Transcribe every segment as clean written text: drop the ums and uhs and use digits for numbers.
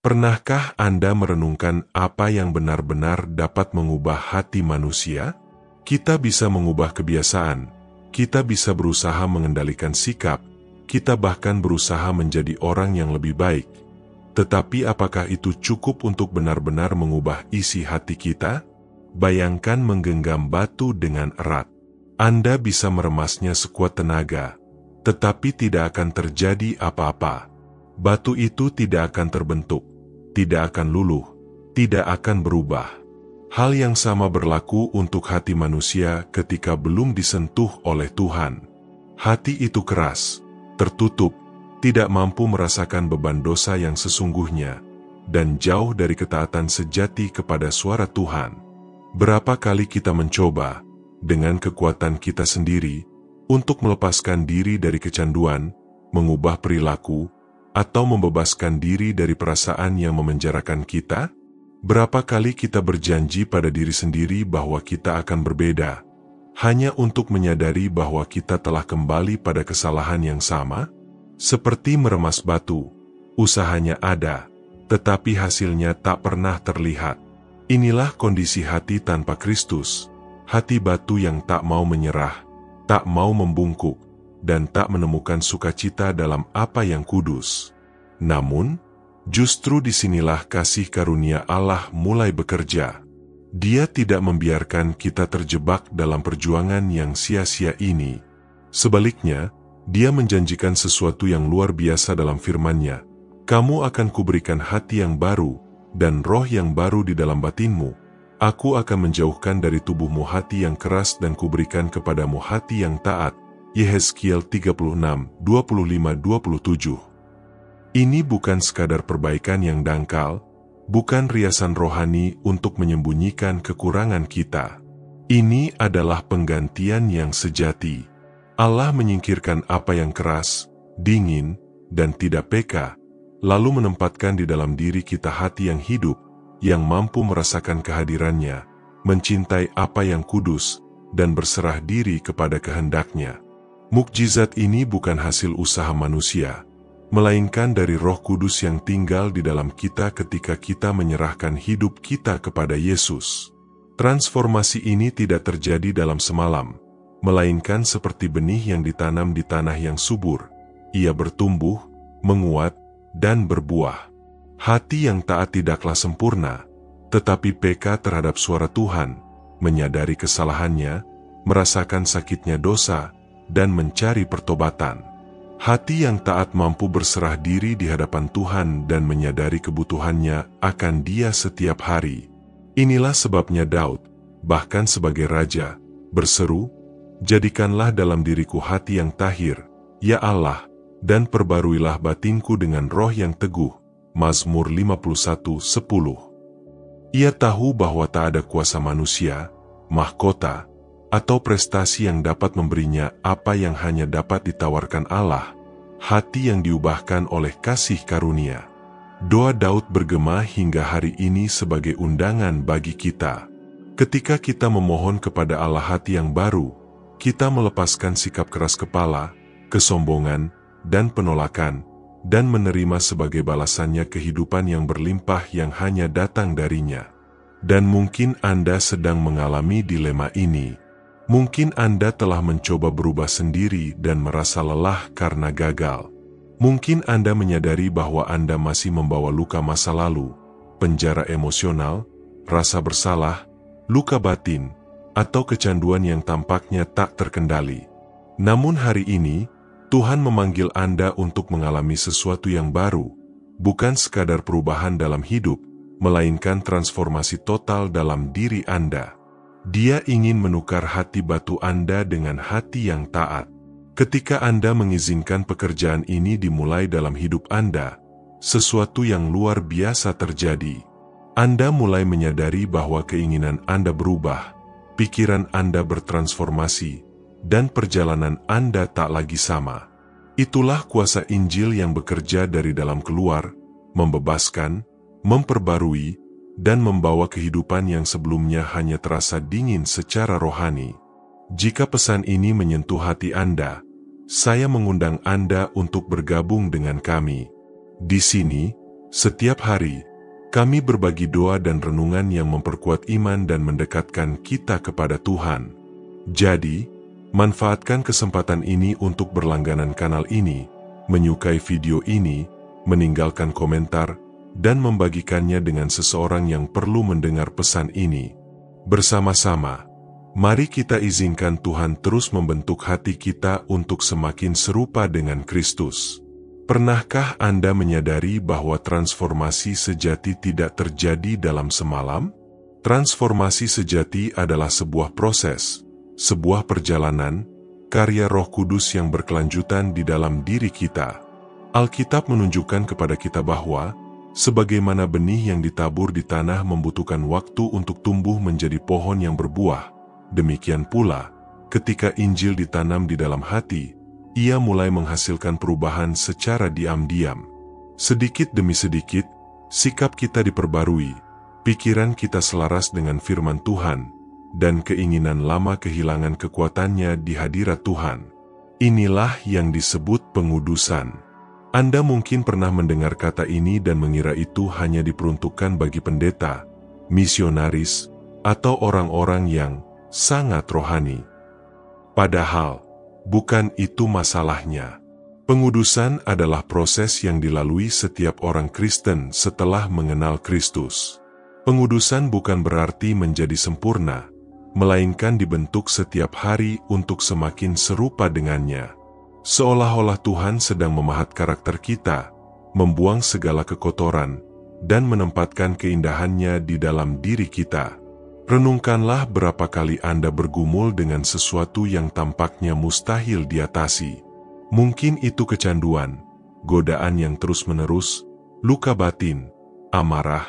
Pernahkah Anda merenungkan apa yang benar-benar dapat mengubah hati manusia? Kita bisa mengubah kebiasaan, kita bisa berusaha mengendalikan sikap, kita bahkan berusaha menjadi orang yang lebih baik. Tetapi apakah itu cukup untuk benar-benar mengubah isi hati kita? Bayangkan menggenggam batu dengan erat. Anda bisa meremasnya sekuat tenaga, tetapi tidak akan terjadi apa-apa. Batu itu tidak akan terbentuk, tidak akan luluh, tidak akan berubah. Hal yang sama berlaku untuk hati manusia ketika belum disentuh oleh Tuhan. Hati itu keras, tertutup, tidak mampu merasakan beban dosa yang sesungguhnya, dan jauh dari ketaatan sejati kepada suara Tuhan. Berapa kali kita mencoba, dengan kekuatan kita sendiri, untuk melepaskan diri dari kecanduan, mengubah perilaku, atau membebaskan diri dari perasaan yang memenjarakan kita? Berapa kali kita berjanji pada diri sendiri bahwa kita akan berbeda, hanya untuk menyadari bahwa kita telah kembali pada kesalahan yang sama? Seperti meremas batu, usahanya ada, tetapi hasilnya tak pernah terlihat. Inilah kondisi hati tanpa Kristus, hati batu yang tak mau menyerah, tak mau membungkuk, dan tak menemukan sukacita dalam apa yang kudus. Namun, justru disinilah kasih karunia Allah mulai bekerja. Dia tidak membiarkan kita terjebak dalam perjuangan yang sia-sia ini. Sebaliknya, Dia menjanjikan sesuatu yang luar biasa dalam firman-Nya. Kamu akan kuberikan hati yang baru, dan roh yang baru di dalam batinmu. Aku akan menjauhkan dari tubuhmu hati yang keras dan kuberikan kepadamu hati yang taat. Yehezkiel 36, 25-27. Ini bukan sekadar perbaikan yang dangkal, bukan riasan rohani untuk menyembunyikan kekurangan kita. Ini adalah penggantian yang sejati. Allah menyingkirkan apa yang keras, dingin, dan tidak peka, lalu menempatkan di dalam diri kita hati yang hidup, yang mampu merasakan kehadirannya, mencintai apa yang kudus, dan berserah diri kepada kehendak-Nya. Mukjizat ini bukan hasil usaha manusia, melainkan dari Roh Kudus yang tinggal di dalam kita ketika kita menyerahkan hidup kita kepada Yesus. Transformasi ini tidak terjadi dalam semalam, melainkan seperti benih yang ditanam di tanah yang subur. Ia bertumbuh, menguat, dan berbuah. Hati yang taat tidaklah sempurna, tetapi peka terhadap suara Tuhan, menyadari kesalahannya, merasakan sakitnya dosa, dan mencari pertobatan. Hati yang taat mampu berserah diri di hadapan Tuhan dan menyadari kebutuhannya akan Dia setiap hari. Inilah sebabnya Daud, bahkan sebagai raja, berseru, "Jadikanlah dalam diriku hati yang tahir, ya Allah, dan perbaruilah batinku dengan roh yang teguh." Mazmur 51:10. Ia tahu bahwa tak ada kuasa manusia, mahkota, atau prestasi yang dapat memberinya apa yang hanya dapat ditawarkan Allah, hati yang diubahkan oleh kasih karunia. Doa Daud bergema hingga hari ini sebagai undangan bagi kita. Ketika kita memohon kepada Allah hati yang baru, kita melepaskan sikap keras kepala, kesombongan, dan penolakan, dan menerima sebagai balasannya kehidupan yang berlimpah yang hanya datang darinya. Dan mungkin Anda sedang mengalami dilema ini. Mungkin Anda telah mencoba berubah sendiri dan merasa lelah karena gagal. Mungkin Anda menyadari bahwa Anda masih membawa luka masa lalu, penjara emosional, rasa bersalah, luka batin, atau kecanduan yang tampaknya tak terkendali. Namun hari ini, Tuhan memanggil Anda untuk mengalami sesuatu yang baru, bukan sekadar perubahan dalam hidup, melainkan transformasi total dalam diri Anda. Dia ingin menukar hati batu Anda dengan hati yang taat. Ketika Anda mengizinkan pekerjaan ini dimulai dalam hidup Anda, sesuatu yang luar biasa terjadi. Anda mulai menyadari bahwa keinginan Anda berubah, pikiran Anda bertransformasi, dan perjalanan Anda tak lagi sama. Itulah kuasa Injil yang bekerja dari dalam keluar, membebaskan, memperbarui, dan membawa kehidupan yang sebelumnya hanya terasa dingin secara rohani. Jika pesan ini menyentuh hati Anda, saya mengundang Anda untuk bergabung dengan kami. Di sini, Setiap hari, kami berbagi doa dan renungan yang memperkuat iman dan mendekatkan kita kepada Tuhan. Jadi, manfaatkan kesempatan ini untuk berlangganan kanal ini, menyukai video ini, meninggalkan komentar, dan membagikannya dengan seseorang yang perlu mendengar pesan ini. Bersama-sama, mari kita izinkan Tuhan terus membentuk hati kita untuk semakin serupa dengan Kristus. Pernahkah Anda menyadari bahwa transformasi sejati tidak terjadi dalam semalam? Transformasi sejati adalah sebuah proses, sebuah perjalanan, karya Roh Kudus yang berkelanjutan di dalam diri kita. Alkitab menunjukkan kepada kita bahwa, sebagaimana benih yang ditabur di tanah membutuhkan waktu untuk tumbuh menjadi pohon yang berbuah, demikian pula, ketika Injil ditanam di dalam hati, ia mulai menghasilkan perubahan secara diam-diam. Sedikit demi sedikit, sikap kita diperbarui, pikiran kita selaras dengan firman Tuhan, dan keinginan lama kehilangan kekuatannya di hadirat Tuhan. Inilah yang disebut pengudusan. Anda mungkin pernah mendengar kata ini dan mengira itu hanya diperuntukkan bagi pendeta, misionaris, atau orang-orang yang sangat rohani. Padahal, bukan itu masalahnya. Pengudusan adalah proses yang dilalui setiap orang Kristen setelah mengenal Kristus. Pengudusan bukan berarti menjadi sempurna, melainkan dibentuk setiap hari untuk semakin serupa dengannya. Seolah-olah Tuhan sedang memahat karakter kita, membuang segala kekotoran, dan menempatkan keindahannya di dalam diri kita. Renungkanlah berapa kali Anda bergumul dengan sesuatu yang tampaknya mustahil diatasi. Mungkin itu kecanduan, godaan yang terus-menerus, luka batin, amarah,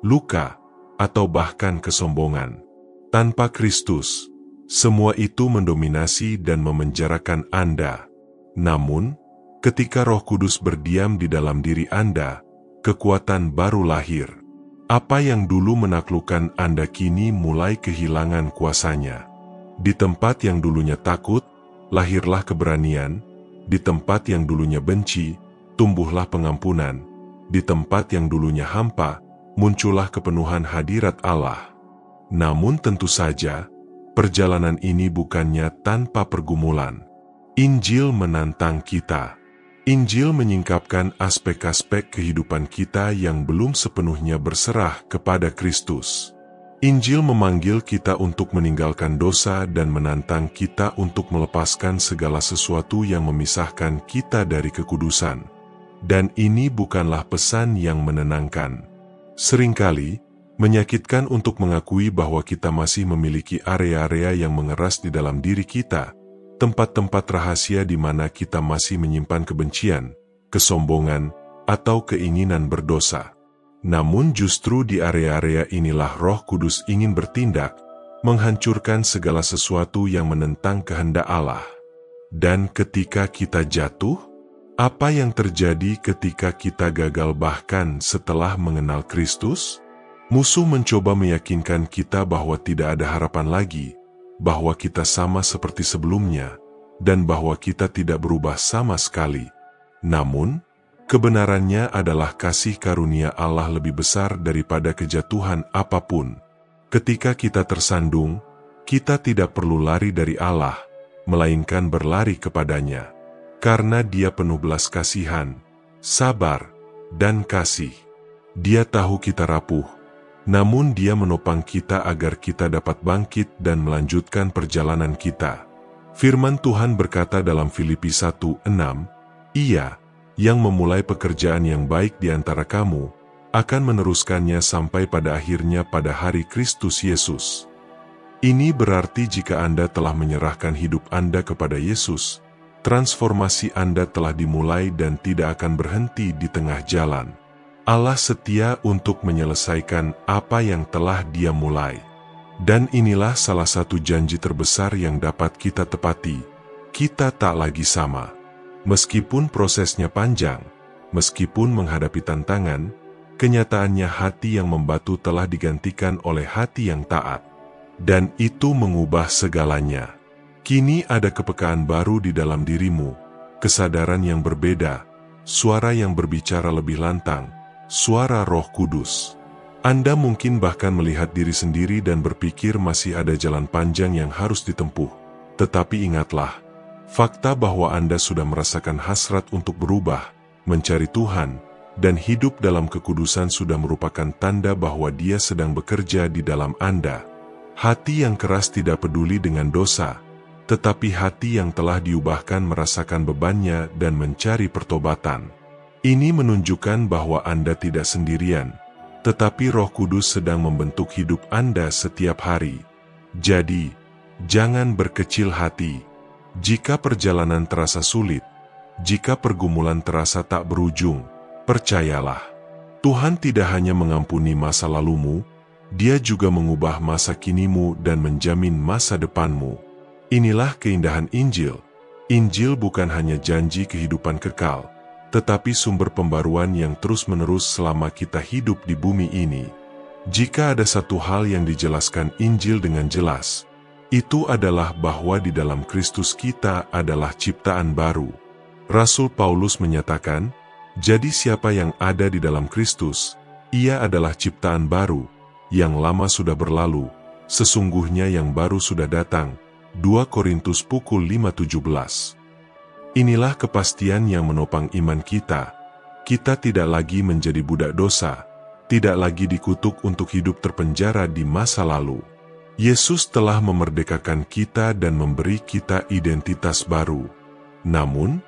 luka, atau bahkan kesombongan. Tanpa Kristus, semua itu mendominasi dan memenjarakan Anda. Namun, ketika Roh Kudus berdiam di dalam diri Anda, kekuatan baru lahir. Apa yang dulu menaklukkan Anda kini mulai kehilangan kuasanya. Di tempat yang dulunya takut, lahirlah keberanian. Di tempat yang dulunya benci, tumbuhlah pengampunan. Di tempat yang dulunya hampa, muncullah kepenuhan hadirat Allah. Namun tentu saja, perjalanan ini bukannya tanpa pergumulan. Injil menantang kita. Injil menyingkapkan aspek-aspek kehidupan kita yang belum sepenuhnya berserah kepada Kristus. Injil memanggil kita untuk meninggalkan dosa dan menantang kita untuk melepaskan segala sesuatu yang memisahkan kita dari kekudusan. Dan ini bukanlah pesan yang menenangkan. Seringkali, menyakitkan untuk mengakui bahwa kita masih memiliki area-area yang mengeras di dalam diri kita, tempat-tempat rahasia di mana kita masih menyimpan kebencian, kesombongan, atau keinginan berdosa. Namun justru di area-area inilah Roh Kudus ingin bertindak, menghancurkan segala sesuatu yang menentang kehendak Allah. Dan ketika kita jatuh, apa yang terjadi ketika kita gagal bahkan setelah mengenal Kristus? Musuh mencoba meyakinkan kita bahwa tidak ada harapan lagi, bahwa kita sama seperti sebelumnya, dan bahwa kita tidak berubah sama sekali. Namun, kebenarannya adalah kasih karunia Allah lebih besar daripada kejatuhan apapun. Ketika kita tersandung, kita tidak perlu lari dari Allah, melainkan berlari kepadanya. Karena Dia penuh belas kasihan, sabar, dan kasih. Dia tahu kita rapuh, namun Dia menopang kita agar kita dapat bangkit dan melanjutkan perjalanan kita. Firman Tuhan berkata dalam Filipi 1:6, Ia, yang memulai pekerjaan yang baik di antara kamu, akan meneruskannya sampai pada akhirnya pada hari Kristus Yesus. Ini berarti jika Anda telah menyerahkan hidup Anda kepada Yesus, transformasi Anda telah dimulai dan tidak akan berhenti di tengah jalan. Allah setia untuk menyelesaikan apa yang telah Dia mulai. Dan inilah salah satu janji terbesar yang dapat kita tepati. Kita tak lagi sama. Meskipun prosesnya panjang, meskipun menghadapi tantangan, kenyataannya hati yang membatu telah digantikan oleh hati yang taat. Dan itu mengubah segalanya. Kini ada kepekaan baru di dalam dirimu, kesadaran yang berbeda, suara yang berbicara lebih lantang, suara Roh Kudus. Anda mungkin bahkan melihat diri sendiri dan berpikir masih ada jalan panjang yang harus ditempuh. Tetapi ingatlah, fakta bahwa Anda sudah merasakan hasrat untuk berubah, mencari Tuhan, dan hidup dalam kekudusan sudah merupakan tanda bahwa Dia sedang bekerja di dalam Anda. Hati yang keras tidak peduli dengan dosa, tetapi hati yang telah diubahkan merasakan bebannya dan mencari pertobatan. Ini menunjukkan bahwa Anda tidak sendirian, tetapi Roh Kudus sedang membentuk hidup Anda setiap hari. Jadi, jangan berkecil hati. Jika perjalanan terasa sulit, jika pergumulan terasa tak berujung, percayalah, Tuhan tidak hanya mengampuni masa lalumu, Dia juga mengubah masa kinimu dan menjamin masa depanmu. Inilah keindahan Injil. Injil bukan hanya janji kehidupan kekal, tetapi sumber pembaruan yang terus-menerus selama kita hidup di bumi ini. Jika ada satu hal yang dijelaskan Injil dengan jelas, itu adalah bahwa di dalam Kristus kita adalah ciptaan baru. Rasul Paulus menyatakan, "Jadi siapa yang ada di dalam Kristus, ia adalah ciptaan baru, yang lama sudah berlalu, sesungguhnya yang baru sudah datang." 2 Korintus 5:17. Inilah kepastian yang menopang iman kita. Kita tidak lagi menjadi budak dosa, tidak lagi dikutuk untuk hidup terpenjara di masa lalu. Yesus telah memerdekakan kita dan memberi kita identitas baru. Namun,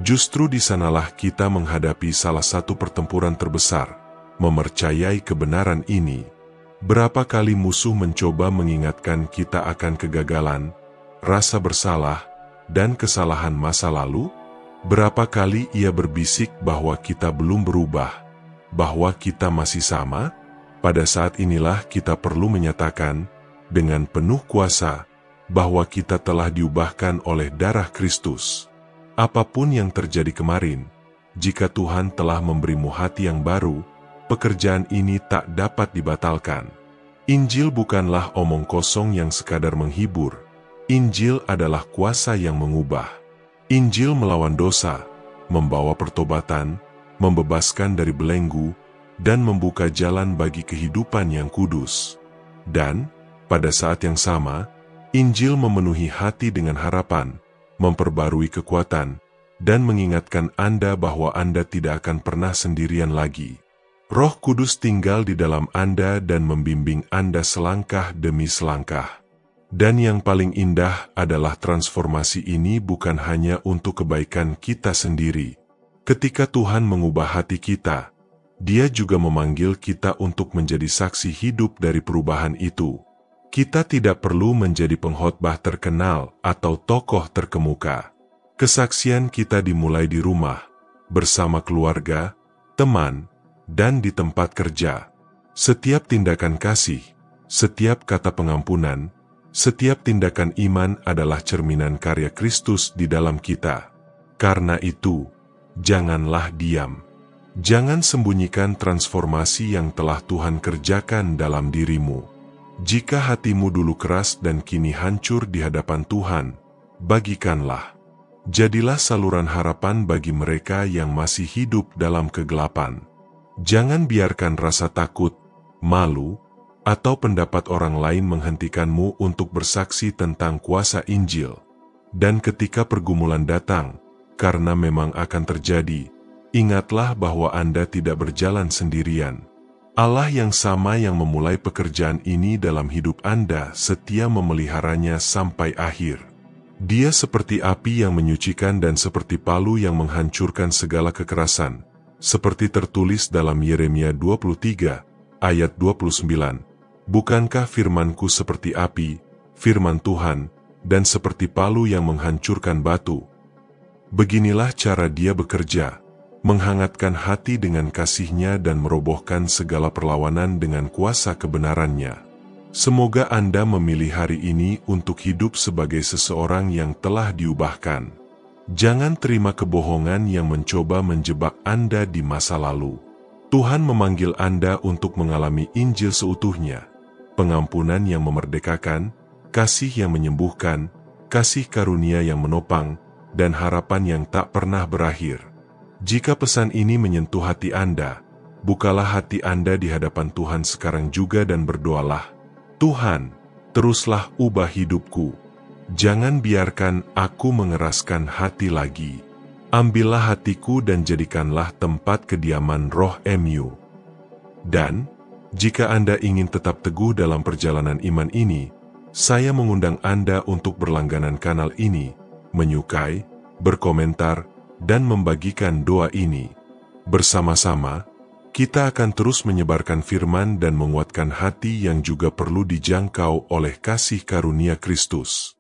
justru di sanalah kita menghadapi salah satu pertempuran terbesar, mempercayai kebenaran ini. Berapa kali musuh mencoba mengingatkan kita akan kegagalan, rasa bersalah, dan kesalahan masa lalu? Berapa kali ia berbisik bahwa kita belum berubah, bahwa kita masih sama? Pada saat inilah kita perlu menyatakan, dengan penuh kuasa, bahwa kita telah diubahkan oleh darah Kristus. Apapun yang terjadi kemarin, jika Tuhan telah memberimu hati yang baru, pekerjaan ini tak dapat dibatalkan. Injil bukanlah omong kosong yang sekadar menghibur. Injil adalah kuasa yang mengubah. Injil melawan dosa, membawa pertobatan, membebaskan dari belenggu, dan membuka jalan bagi kehidupan yang kudus. Dan, pada saat yang sama, Injil memenuhi hati dengan harapan, memperbarui kekuatan, dan mengingatkan Anda bahwa Anda tidak akan pernah sendirian lagi. Roh Kudus tinggal di dalam Anda dan membimbing Anda selangkah demi selangkah. Dan yang paling indah adalah transformasi ini bukan hanya untuk kebaikan kita sendiri. Ketika Tuhan mengubah hati kita, Dia juga memanggil kita untuk menjadi saksi hidup dari perubahan itu. Kita tidak perlu menjadi pengkhotbah terkenal atau tokoh terkemuka. Kesaksian kita dimulai di rumah, bersama keluarga, teman, dan di tempat kerja. Setiap tindakan kasih, setiap kata pengampunan, setiap tindakan iman adalah cerminan karya Kristus di dalam kita. Karena itu, janganlah diam. Jangan sembunyikan transformasi yang telah Tuhan kerjakan dalam dirimu. Jika hatimu dulu keras dan kini hancur di hadapan Tuhan, bagikanlah. Jadilah saluran harapan bagi mereka yang masih hidup dalam kegelapan. Jangan biarkan rasa takut, malu, atau pendapat orang lain menghentikanmu untuk bersaksi tentang kuasa Injil. Dan ketika pergumulan datang, karena memang akan terjadi, ingatlah bahwa Anda tidak berjalan sendirian. Allah yang sama yang memulai pekerjaan ini dalam hidup Anda setia memeliharanya sampai akhir. Dia seperti api yang menyucikan dan seperti palu yang menghancurkan segala kekerasan. Seperti tertulis dalam Yeremia 23, ayat 29. Bukankah firmanku seperti api, firman Tuhan, dan seperti palu yang menghancurkan batu? Beginilah cara Dia bekerja, menghangatkan hati dengan kasih-Nya dan merobohkan segala perlawanan dengan kuasa kebenaran-Nya. Semoga Anda memilih hari ini untuk hidup sebagai seseorang yang telah diubahkan. Jangan terima kebohongan yang mencoba menjebak Anda di masa lalu. Tuhan memanggil Anda untuk mengalami Injil seutuhnya, pengampunan yang memerdekakan, kasih yang menyembuhkan, kasih karunia yang menopang, dan harapan yang tak pernah berakhir. Jika pesan ini menyentuh hati Anda, bukalah hati Anda di hadapan Tuhan sekarang juga dan berdoalah, Tuhan, teruslah ubah hidupku. Jangan biarkan aku mengeraskan hati lagi. Ambillah hatiku dan jadikanlah tempat kediaman roh-Mu. Dan, jika Anda ingin tetap teguh dalam perjalanan iman ini, saya mengundang Anda untuk berlangganan kanal ini, menyukai, berkomentar, dan membagikan doa ini. Bersama-sama, kita akan terus menyebarkan firman dan menguatkan hati yang juga perlu dijangkau oleh kasih karunia Kristus.